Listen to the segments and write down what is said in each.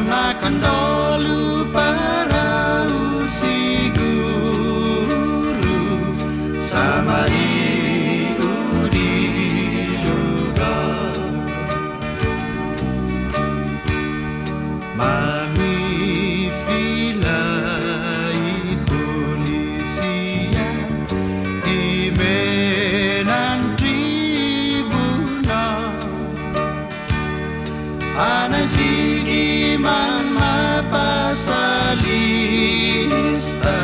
akan dolu para si guru sama ibu di luga mami filai polisia di menan tribunal anay sige man mapasalista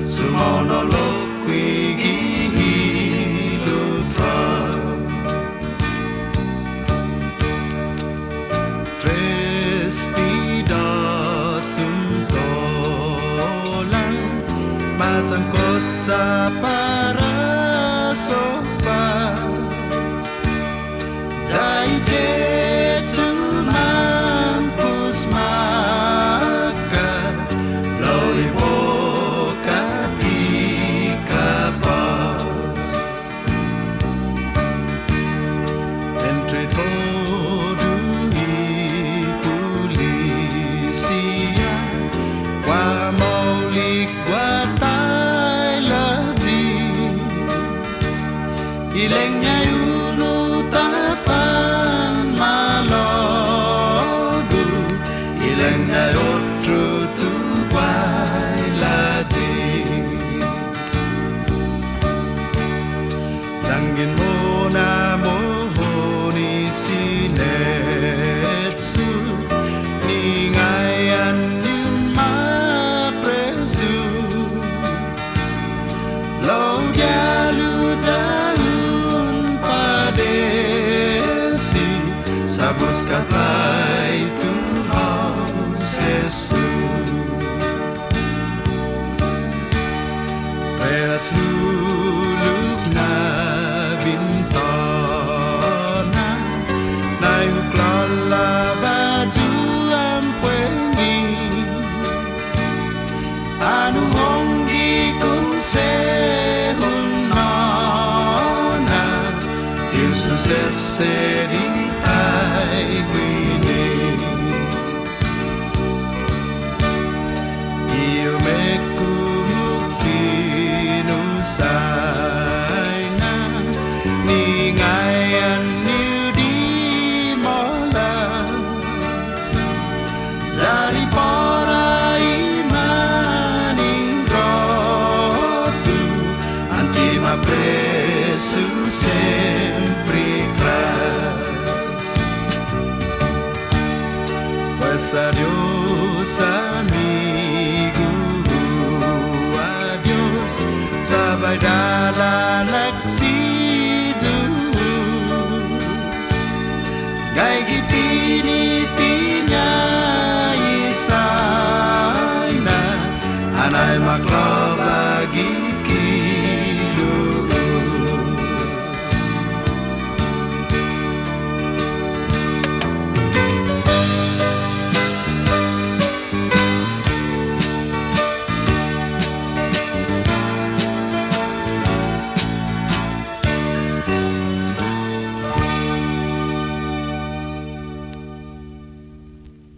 sumonolog quigihilutro tres pidos suntolan macam kota para sopas jai ilengnya yunu tafan malogu ilengnya otru tuwai laji tanggin mo na mohoni sinetsu ningayan yun mapresu lo jalu sabos kapay Tuhan Jesus Reas luluk na bintana nayuklala baju ampuengi anu honggi kung sehun nona Dios seseri io me fino saina ningayan niu di mola zari pora imaning rotu antima presu sempre pues adiós amigo, adiós, sabay